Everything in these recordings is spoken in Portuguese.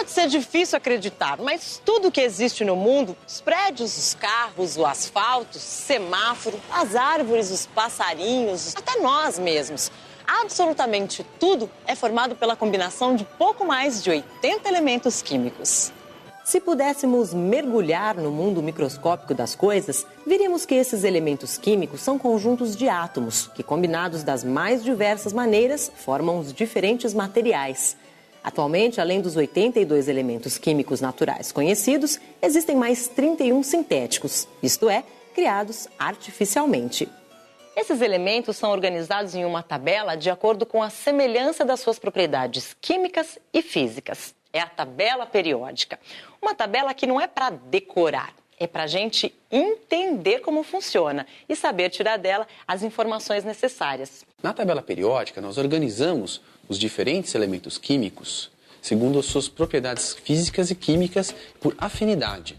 Pode ser difícil acreditar, mas tudo que existe no mundo, os prédios, os carros, o asfalto, o semáforo, as árvores, os passarinhos, até nós mesmos, absolutamente tudo é formado pela combinação de pouco mais de 80 elementos químicos. Se pudéssemos mergulhar no mundo microscópico das coisas, veríamos que esses elementos químicos são conjuntos de átomos, que combinados das mais diversas maneiras, formam os diferentes materiais. Atualmente, além dos 82 elementos químicos naturais conhecidos, existem mais 31 sintéticos, isto é, criados artificialmente. Esses elementos são organizados em uma tabela de acordo com a semelhança das suas propriedades químicas e físicas. É a tabela periódica. Uma tabela que não é para decorar, é para a gente entender como funciona e saber tirar dela as informações necessárias. Na tabela periódica, nós organizamos os diferentes elementos químicos segundo as suas propriedades físicas e químicas por afinidade.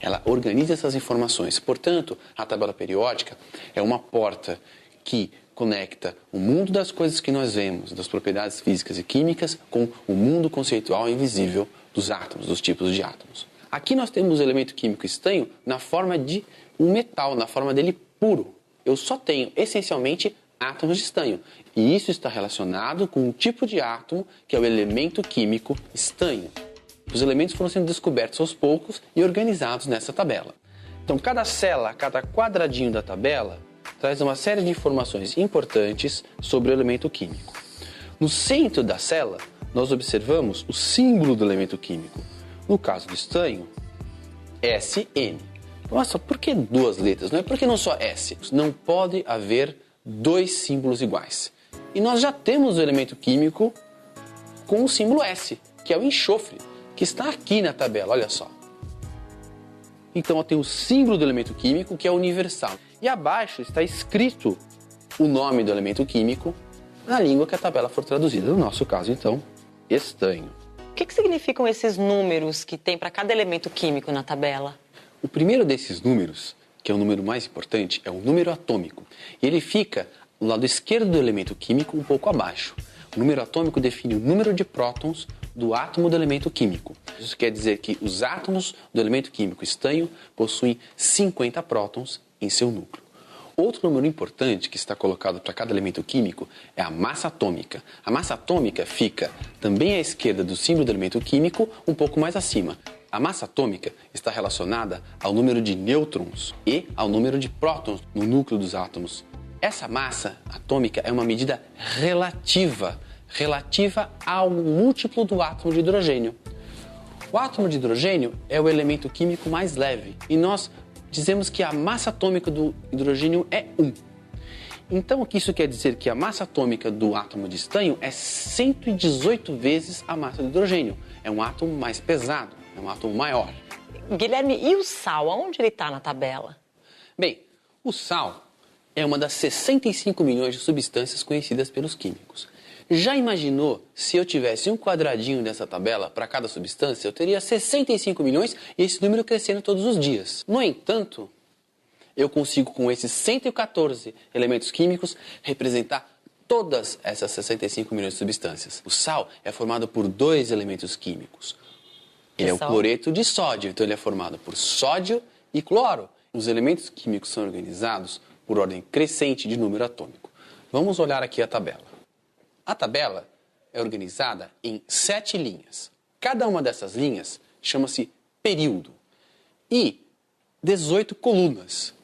Ela organiza essas informações. Portanto, a tabela periódica é uma porta que conecta o mundo das coisas que nós vemos, das propriedades físicas e químicas, com o mundo conceitual e invisível dos átomos, dos tipos de átomos. Aqui nós temos o elemento químico estanho na forma de um metal, na forma dele puro. Eu só tenho, essencialmente, átomos de estanho. E isso está relacionado com um tipo de átomo, que é o elemento químico estanho. Os elementos foram sendo descobertos aos poucos e organizados nessa tabela. Então, cada célula, cada quadradinho da tabela, traz uma série de informações importantes sobre o elemento químico. No centro da célula, nós observamos o símbolo do elemento químico. No caso do estanho, SN. Nossa, por que duas letras? Não é porque não só S? Não pode haver dois símbolos iguais. E nós já temos o elemento químico com o símbolo S, que é o enxofre, que está aqui na tabela, olha só. Então eu tenho o símbolo do elemento químico, que é universal. E abaixo está escrito o nome do elemento químico na língua que a tabela for traduzida. No nosso caso, então, estanho. O que significam esses números que tem para cada elemento químico na tabela? O primeiro desses números, que é o número mais importante, é o número atômico. E ele fica no lado esquerdo do elemento químico, um pouco abaixo. O número atômico define o número de prótons do átomo do elemento químico. Isso quer dizer que os átomos do elemento químico estanho possuem 50 prótons em seu núcleo. Outro número importante que está colocado para cada elemento químico é a massa atômica. A massa atômica fica também à esquerda do símbolo do elemento químico, um pouco mais acima. A massa atômica está relacionada ao número de nêutrons e ao número de prótons no núcleo dos átomos. Essa massa atômica é uma medida relativa ao múltiplo do átomo de hidrogênio. O átomo de hidrogênio é o elemento químico mais leve e nós dizemos que a massa atômica do hidrogênio é 1. Então, isso quer dizer que a massa atômica do átomo de estanho é 118 vezes a massa do hidrogênio. É um átomo mais pesado, é um átomo maior. Guilherme, e o sal? Aonde ele está na tabela? Bem, o sal é uma das 65 milhões de substâncias conhecidas pelos químicos. Já imaginou se eu tivesse um quadradinho dessa tabela para cada substância? Eu teria 65 milhões e esse número crescendo todos os dias. No entanto, eu consigo com esses 114 elementos químicos representar todas essas 65 milhões de substâncias. O sal é formado por dois elementos químicos. Ele é o cloreto de sódio, então ele é formado por sódio e cloro. Os elementos químicos são organizados por ordem crescente de número atômico. Vamos olhar aqui a tabela. A tabela é organizada em 7 linhas. Cada uma dessas linhas chama-se período e 18 colunas.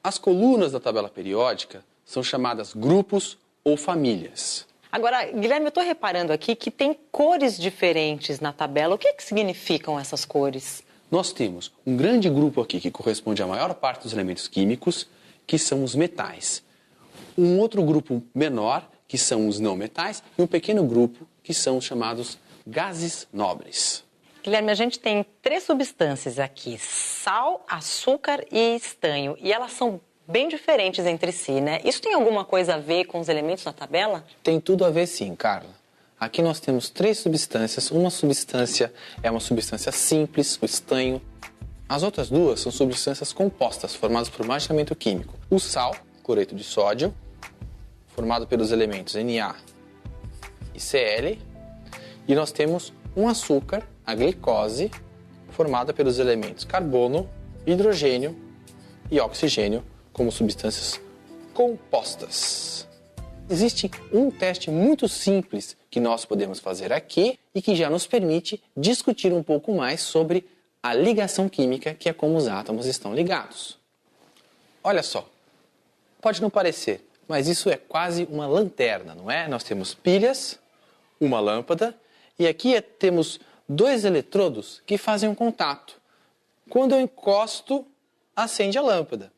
As colunas da tabela periódica são chamadas grupos ou famílias. Agora, Guilherme, eu estou reparando aqui que tem cores diferentes na tabela. O que significam essas cores? Nós temos um grande grupo aqui que corresponde à maior parte dos elementos químicos, que são os metais. Um outro grupo menor, que são os não metais, e um pequeno grupo, que são os chamados gases nobres. Guilherme, a gente tem 3 substâncias aqui, sal, açúcar e estanho, e elas são bem diferentes entre si, né? Isso tem alguma coisa a ver com os elementos da tabela? Tem tudo a ver sim, Carla. Aqui nós temos 3 substâncias. Uma substância é uma substância simples, o estanho. As outras 2 são substâncias compostas, formadas por mais elemento químico. O sal, cloreto de sódio, formado pelos elementos Na e Cl. E nós temos um açúcar, a glicose, formada pelos elementos carbono, hidrogênio e oxigênio como substâncias compostas. Existe um teste muito simples que nós podemos fazer aqui e que já nos permite discutir um pouco mais sobre a ligação química, que é como os átomos estão ligados. Olha só, pode não parecer, mas isso é quase uma lanterna, não é? Nós temos pilhas, uma lâmpada e aqui temos dois eletrodos que fazem um contato. Quando eu encosto, acende a lâmpada.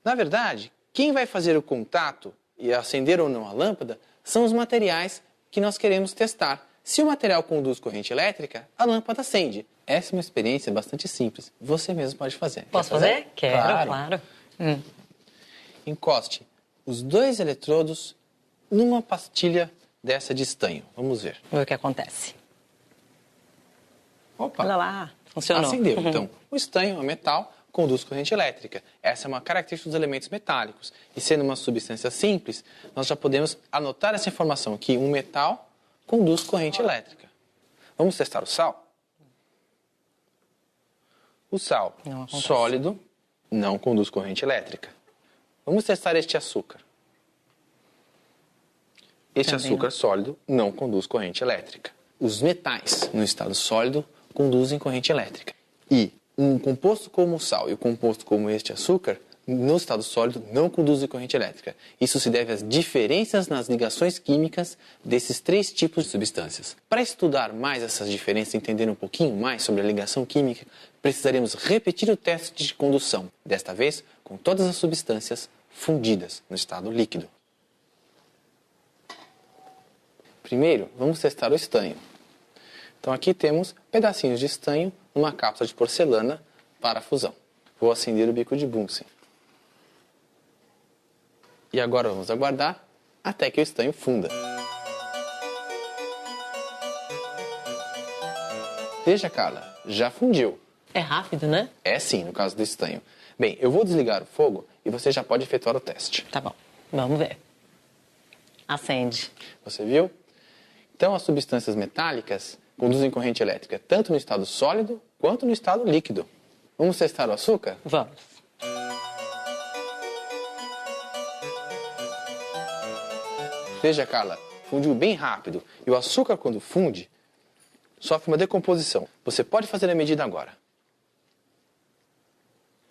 Na verdade, quem vai fazer o contato e acender ou não a lâmpada são os materiais que nós queremos testar. Se o material conduz corrente elétrica, a lâmpada acende. Essa é uma experiência bastante simples. Você mesmo pode fazer. Posso fazer? Quero, claro. Encoste os dois eletrodos numa pastilha dessa de estanho. Vamos ver. Vamos ver o que acontece. Opa! Olha lá, funcionou. Acendeu. Então, o estanho, o metal, conduz corrente elétrica. Essa é uma característica dos elementos metálicos. E sendo uma substância simples, nós já podemos anotar essa informação, que um metal conduz corrente elétrica. Vamos testar o sal? O sal sólido não conduz corrente elétrica. Vamos testar este açúcar. Este açúcar sólido não conduz corrente elétrica. Os metais no estado sólido conduzem corrente elétrica. E um composto como o sal e o composto como este açúcar, no estado sólido, não conduzem corrente elétrica. Isso se deve às diferenças nas ligações químicas desses três tipos de substâncias. Para estudar mais essas diferenças e entender um pouquinho mais sobre a ligação química, precisaremos repetir o teste de condução, desta vez com todas as substâncias fundidas no estado líquido. Primeiro, vamos testar o estanho. Então aqui temos pedacinhos de estanho numa cápsula de porcelana para a fusão. Vou acender o bico de Bunsen. E agora vamos aguardar até que o estanho funda. Veja, Carla, já fundiu. É rápido, né? É sim, no caso do estanho. Bem, eu vou desligar o fogo e você já pode efetuar o teste. Tá bom, vamos ver. Acende. Você viu? Então, as substâncias metálicas conduzem corrente elétrica tanto no estado sólido quanto no estado líquido. Vamos testar o açúcar? Vamos. Veja, Carla, fundiu bem rápido. E o açúcar, quando funde, sofre uma decomposição. Você pode fazer a medida agora.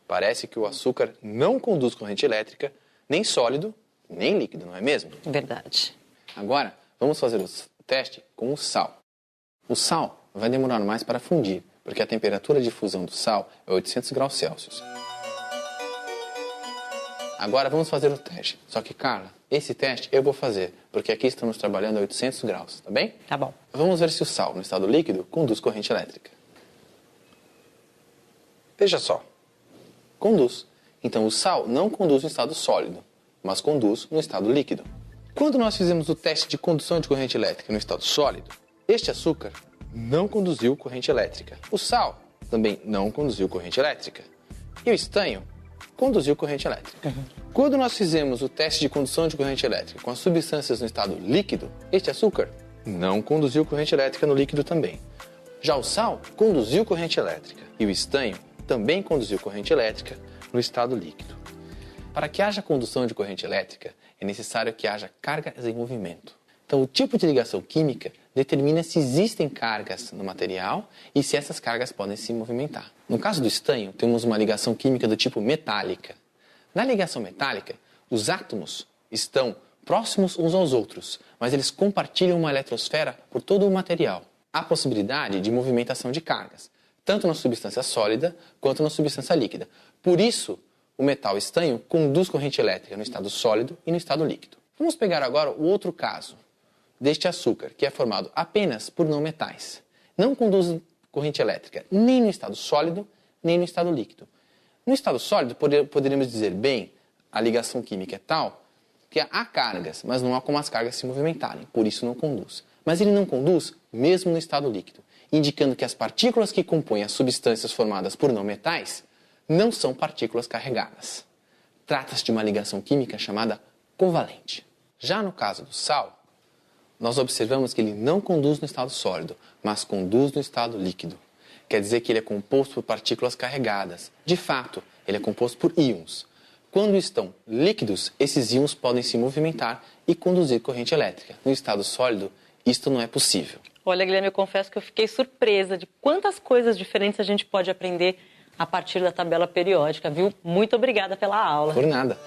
Parece que o açúcar não conduz corrente elétrica, nem sólido, nem líquido, não é mesmo? Verdade. Agora, vamos fazer o teste com o sal. O sal vai demorar mais para fundir, porque a temperatura de fusão do sal é 800 graus Celsius. Agora vamos fazer o teste. Só que, Carla, esse teste eu vou fazer, porque aqui estamos trabalhando a 800 graus, tá bem? Tá bom. Vamos ver se o sal, no estado líquido, conduz corrente elétrica. Veja só. Conduz. Então, o sal não conduz no estado sólido, mas conduz no estado líquido. Quando nós fizemos o teste de condução de corrente elétrica no estado sólido, este açúcar não conduziu corrente elétrica. O sal também não conduziu corrente elétrica. E o estanho conduziu corrente elétrica. Quando nós fizemos o teste de condução de corrente elétrica com as substâncias no estado líquido, este açúcar não conduziu corrente elétrica no líquido também. Já o sal conduziu corrente elétrica e o estanho também conduziu corrente elétrica no estado líquido. Para que haja condução de corrente elétrica, é necessário que haja cargas em movimento. Então, o tipo de ligação química determina se existem cargas no material e se essas cargas podem se movimentar. No caso do estanho, temos uma ligação química do tipo metálica. Na ligação metálica, os átomos estão próximos uns aos outros, mas eles compartilham uma eletrosfera por todo o material. Há possibilidade de movimentação de cargas, tanto na substância sólida quanto na substância líquida. Por isso, o metal estanho conduz corrente elétrica no estado sólido e no estado líquido. Vamos pegar agora o outro caso deste açúcar, que é formado apenas por não metais. Não conduz corrente elétrica nem no estado sólido, nem no estado líquido. No estado sólido, poderíamos dizer, bem, a ligação química é tal que há cargas, mas não há como as cargas se movimentarem, por isso não conduz. Mas ele não conduz mesmo no estado líquido, indicando que as partículas que compõem as substâncias formadas por não metais não são partículas carregadas. Trata-se de uma ligação química chamada covalente. Já no caso do sal, nós observamos que ele não conduz no estado sólido, mas conduz no estado líquido. Quer dizer que ele é composto por partículas carregadas. De fato, ele é composto por íons. Quando estão líquidos, esses íons podem se movimentar e conduzir corrente elétrica. No estado sólido, isto não é possível. Olha, Guilherme, eu confesso que eu fiquei surpresa de quantas coisas diferentes a gente pode aprender a partir da tabela periódica, viu? Muito obrigada pela aula. Por nada.